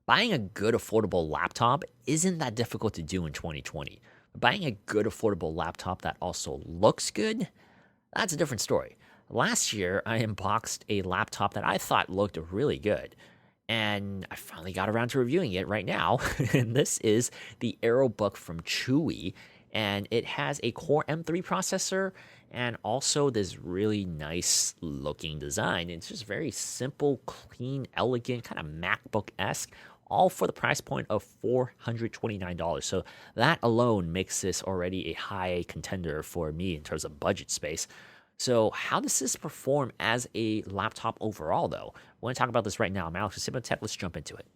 Buying a good affordable laptop isn't that difficult to do in 2020. Buying a good affordable laptop that also looks good, that's a different story. Last year, I unboxed a laptop that I thought looked really good. And I finally got around to reviewing it right now. And this is the Aerobook from Chuwi. And it has a Core M3 processor and also this really nice looking design. It's just very simple, clean, elegant, kind of MacBook-esque, all for the price point of $429. So that alone makes this already a high contender for me in terms of budget space. So how does this perform as a laptop overall, though? I want to talk about this right now. I'm Alex with Tech. Let's jump into it.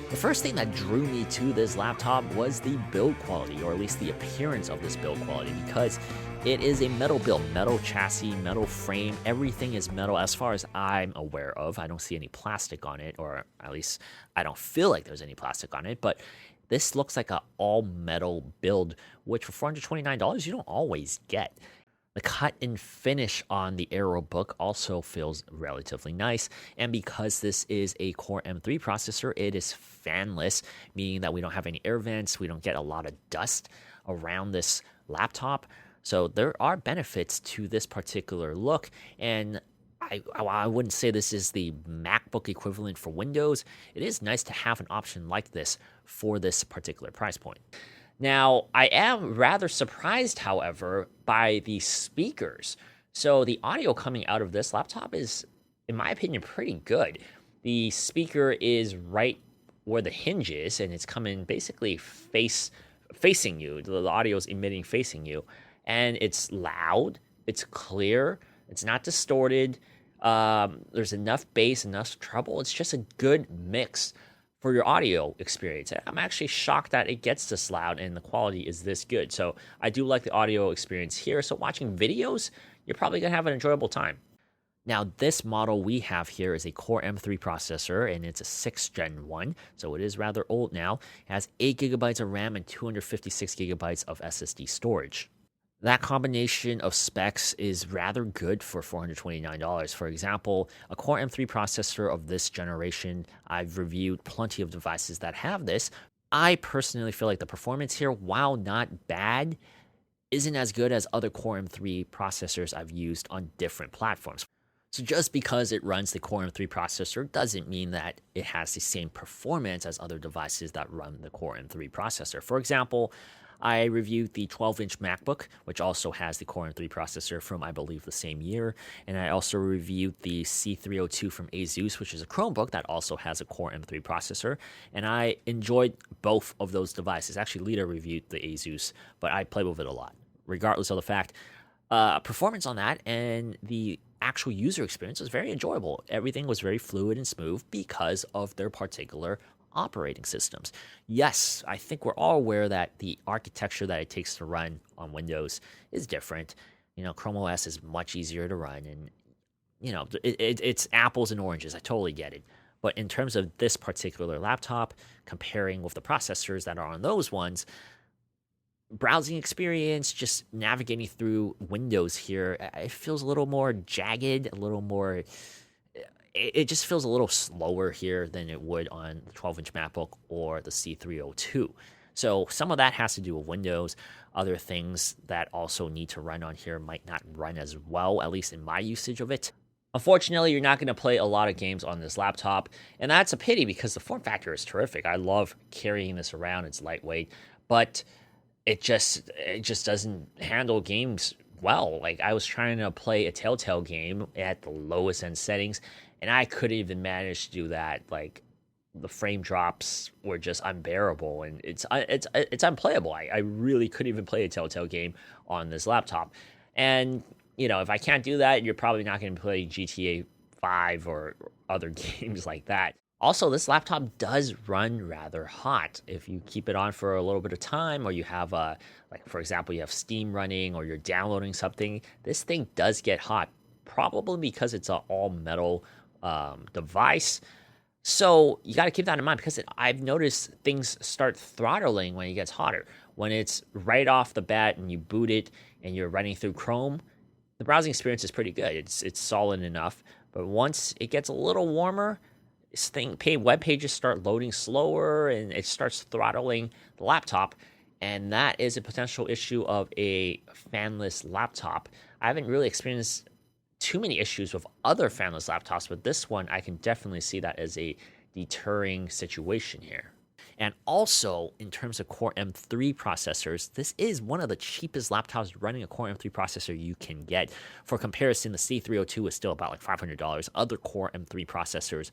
The first thing that drew me to this laptop was the build quality, or at least the appearance of this build quality, because it is a metal build, metal chassis, metal frame. Everything is metal as far as I'm aware of. I don't see any plastic on it, or at least I don't feel like there's any plastic on it, but this looks like an all-metal build, which for $429 you don't always get. The cut and finish on the Aerobook also feels relatively nice, and because this is a Core M3 processor, it is fanless, meaning that we don't have any air vents, we don't get a lot of dust around this laptop, so there are benefits to this particular look, and I wouldn't say this is the MacBook equivalent for Windows. It is nice to have an option like this for this particular price point. Now, I am rather surprised, however, by the speakers. So the audio coming out of this laptop is, in my opinion, pretty good. The speaker is right where the hinge is, and it's coming basically facing you. The audio is emitting facing you, and it's loud, it's clear, it's not distorted. There's enough bass, enough treble. It's just a good mix for your audio experience. I'm actually shocked that it gets this loud and the quality is this good. So I do like the audio experience here. So watching videos, you're probably gonna have an enjoyable time. Now, this model we have here is a Core M3 processor, and it's a 6th Gen 1, so it is rather old now. It has 8 gigabytes of RAM and 256 gigabytes of SSD storage. That combination of specs is rather good for $429. For example, a Core M3 processor of this generation, I've reviewed plenty of devices that have this. I personally feel like the performance here, while not bad, isn't as good as other Core M3 processors I've used on different platforms. So just because it runs the Core M3 processor doesn't mean that it has the same performance as other devices that run the Core M3 processor. For example, I reviewed the 12-inch MacBook, which also has the Core M3 processor from, I believe, the same year. And I also reviewed the C302 from Asus, which is a Chromebook that also has a Core M3 processor. And I enjoyed both of those devices. Actually, Lita reviewed the Asus, but I played with it a lot, regardless of the fact. Performance on that and the actual user experience was very enjoyable. Everything was very fluid and smooth because of their particular operating systems. Yes, I think we're all aware that the architecture that it takes to run on Windows is different. Chrome OS is much easier to run, and it's apples and oranges. I totally get it. But in terms of this particular laptop, comparing with the processors that are on those ones, browsing experience, just navigating through Windows here, it feels a little more jagged, a little more. It just feels a little slower here than it would on the 12-inch MacBook or the C302. So some of that has to do with Windows. Other things that also need to run on here might not run as well, at least in my usage of it. Unfortunately, you're not going to play a lot of games on this laptop, and that's a pity because the form factor is terrific. I love carrying this around. It's lightweight, but it just doesn't handle games well. Like, I was trying to play a Telltale game at the lowest end settings, and I couldn't even manage to do that. Like, the frame drops were just unbearable, and it's unplayable. I really couldn't even play a Telltale game on this laptop. And, if I can't do that, you're probably not going to play GTA 5 or other games like that. Also, this laptop does run rather hot. If you keep it on for a little bit of time, or you have, for example, you have Steam running, or you're downloading something, this thing does get hot, probably because it's an all-metal device. So you got to keep that in mind because I've noticed things start throttling when it gets hotter. When it's right off the bat and you boot it and you're running through Chrome, the browsing experience is pretty good. It's solid enough. But once it gets a little warmer, web pages start loading slower and it starts throttling the laptop. And that is a potential issue of a fanless laptop. I haven't really experienced too many issues with other fanless laptops, but this one I can definitely see that as a deterring situation here. And also, in terms of Core M3 processors, this is one of the cheapest laptops running a Core M3 processor you can get. For comparison, the C302 is still about like $500. Other Core M3 processors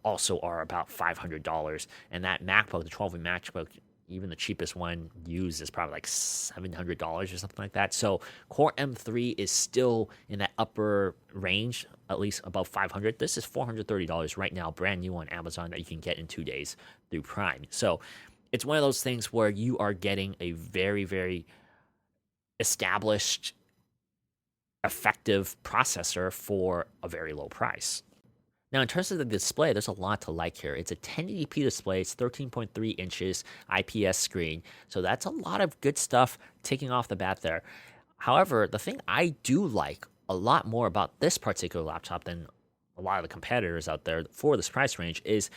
also are about $500. And that MacBook, the 12-inch MacBook, even the cheapest one used is probably like $700 or something like that. So Core M3 is still in that upper range, at least above $500. This is $430 right now, brand new on Amazon that you can get in 2 days through Prime. So it's one of those things where you are getting a very, very established, effective processor for a very low price. Now, in terms of the display, there's a lot to like here. It's a 1080p display. It's 13.3 inches IPS screen. So that's a lot of good stuff taking off the bat there. However, the thing I do like a lot more about this particular laptop than a lot of the competitors out there for this price range is,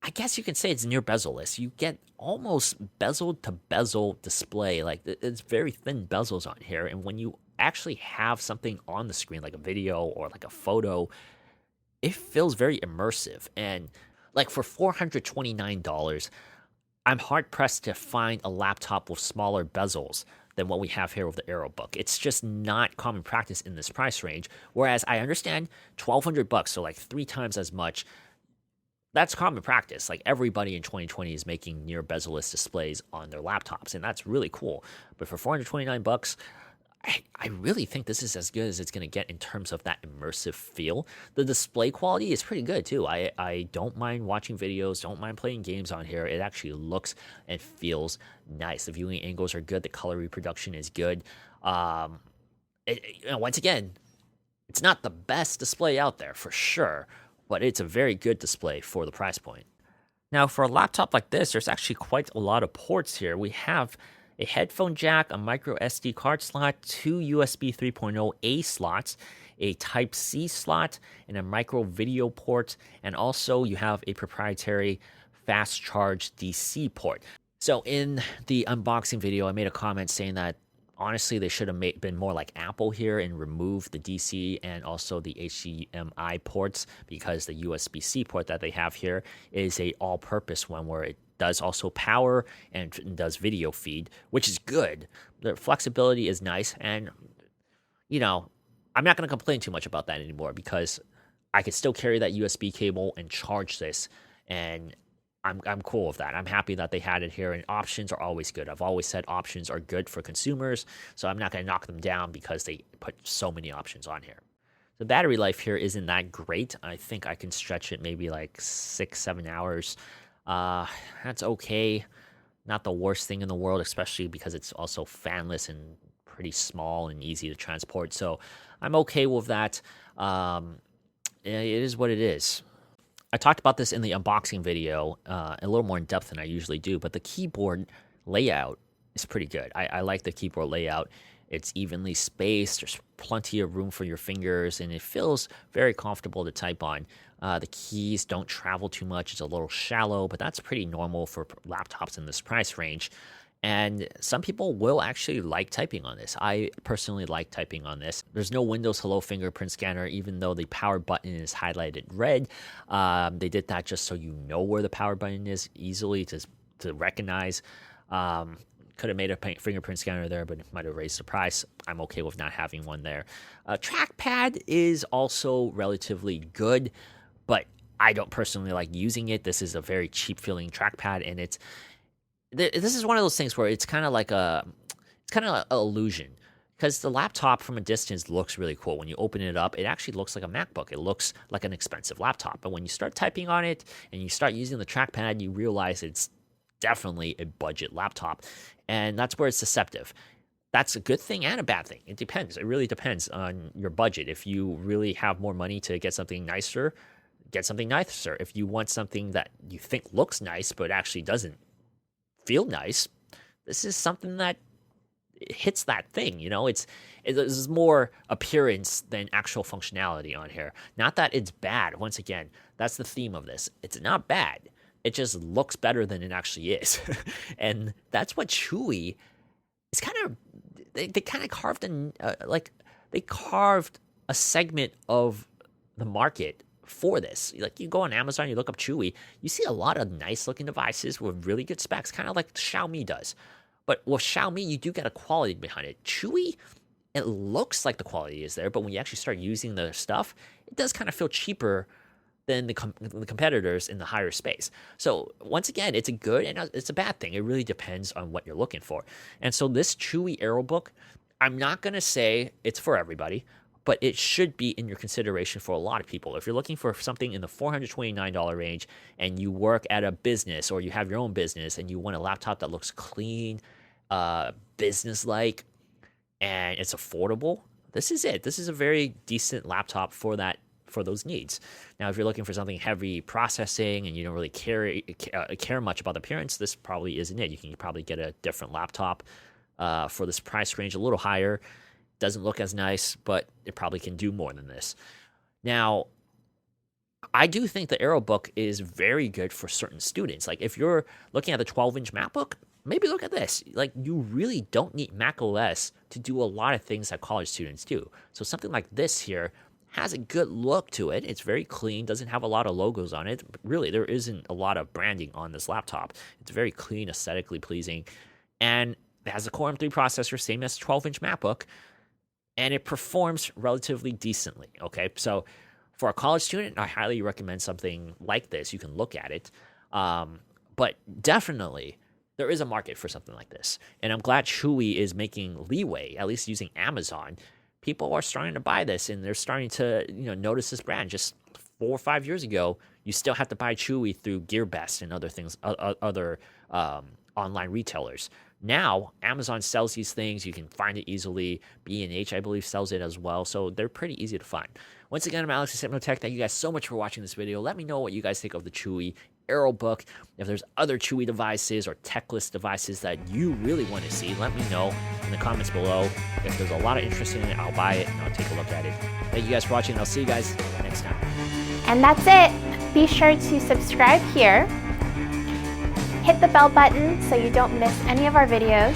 I guess you can say it's near bezel-less. You get almost bezel to bezel display. Like, it's very thin bezels on here. And when you actually have something on the screen, like a video or like a photo, it feels very immersive. And like for $429, I'm hard pressed to find a laptop with smaller bezels than what we have here with the Aerobook. It's just not common practice in this price range. Whereas I understand $1,200, so like 3 times as much, that's common practice. Like everybody in 2020 is making near bezel-less displays on their laptops, and that's really cool. But for $429, I really think this is as good as it's going to get in terms of that immersive feel. The display quality is pretty good too. I don't mind watching videos, don't mind playing games on here. It actually looks and feels nice. The viewing angles are good. The color reproduction is good. Once again, it's not the best display out there for sure, but it's a very good display for the price point. Now, for a laptop like this, there's actually quite a lot of ports here. We have a headphone jack, a micro SD card slot, 2 USB 3.0 A slots, a Type-C slot, and a micro video port, and also you have a proprietary fast charge DC port. So in the unboxing video, I made a comment saying that honestly, they should have been more like Apple here and removed the DC and also the HDMI ports, because the USB-C port that they have here is a all-purpose one where it does also power and does video feed, which is good. The flexibility is nice, and I'm not going to complain too much about that anymore because I could still carry that USB cable and charge this, and I'm cool with that. I'm happy that they had it here, and options are always good. I've always said options are good for consumers, so I'm not going to knock them down because they put so many options on here. The battery life here isn't that great. I think I can stretch it maybe like 6-7 hours. That's okay. Not the worst thing in the world, especially because it's also fanless and pretty small and easy to transport. So I'm okay with that. It is what it is. I talked about this in the unboxing video a little more in depth than I usually do, but the keyboard layout is pretty good. I like the keyboard layout. It's evenly spaced. There's plenty of room for your fingers, and it feels very comfortable to type on. The keys don't travel too much. It's a little shallow, but that's pretty normal for laptops in this price range. And some people will actually like typing on this. I personally like typing on this. There's no Windows Hello fingerprint scanner, even though the power button is highlighted red. They did that just so you know where the power button is easily to recognize. Could have made a fingerprint scanner there, but it might have raised the price. I'm okay with not having one there. Trackpad is also relatively good, but I don't personally like using it. This is a very cheap feeling trackpad, and this is one of those things where it's kind of like an illusion, because the laptop from a distance looks really cool. When you open it up, it actually looks like a MacBook. It looks like an expensive laptop. But when you start typing on it and you start using the trackpad, you realize it's definitely a budget laptop, and that's where it's deceptive. That's a good thing and a bad thing. It depends. It really depends on your budget. If you really have more money to get something nicer, get something nicer. If you want something that you think looks nice but actually doesn't feel nice, this is something that hits that thing. There's more appearance than actual functionality on here. Not that it's bad. Once again, that's the theme of this. It's not bad. It just looks better than it actually is. And that's what Chuwi is kind of, they kind of carved they carved a segment of the market for this. Like, you go on Amazon, you look up Chuwi, you see a lot of nice looking devices with really good specs, kind of like Xiaomi does. But with Xiaomi, you do get a quality behind it. Chuwi, it looks like the quality is there, but when you actually start using the stuff, it does kind of feel cheaper than the competitors in the higher space. So once again, it's a good and it's a bad thing. It really depends on what you're looking for. And so this Chuwi Aerobook, I'm not going to say it's for everybody, but it should be in your consideration for a lot of people. If you're looking for something in the $429 range and you work at a business or you have your own business and you want a laptop that looks clean, business-like, and it's affordable, this is it. This is a very decent laptop for those needs. Now, if you're looking for something heavy processing and you don't really care much about the appearance, this probably isn't it. You can probably get a different laptop for this price range, a little higher. Doesn't look as nice, but it probably can do more than this. Now, I do think the Aerobook is very good for certain students. Like, if you're looking at the 12-inch MacBook, maybe look at this. Like, you really don't need Mac OS to do a lot of things that college students do. So something like this here has a good look to it. It's very clean, doesn't have a lot of logos on it. But really, there isn't a lot of branding on this laptop. It's very clean, aesthetically pleasing, and it has a Core M3 processor, same as 12-inch MacBook, and it performs relatively decently, okay? So for a college student, I highly recommend something like this. You can look at it. But definitely, there is a market for something like this. And I'm glad Chuwi is making leeway, at least using Amazon. People are starting to buy this, and they're starting to notice this brand. Just 4 or 5 years ago, you still have to buy Chuwi through GearBest and other things, other online retailers. Now, Amazon sells these things. You can find it easily. B&H, I believe, sells it as well. So they're pretty easy to find. Once again, I'm Alex with Hypnotech. Thank you guys so much for watching this video. Let me know what you guys think of the Chuwi Aerobook. If there's other Chuwi devices or techless devices that you really want to see, let me know in the comments below. If there's a lot of interest in it, I'll buy it and I'll take a look at it. Thank you guys for watching, and I'll see you guys next time. And that's it. Be sure to subscribe here. Hit the bell button so you don't miss any of our videos,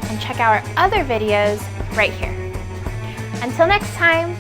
and check out our other videos right here. Until next time,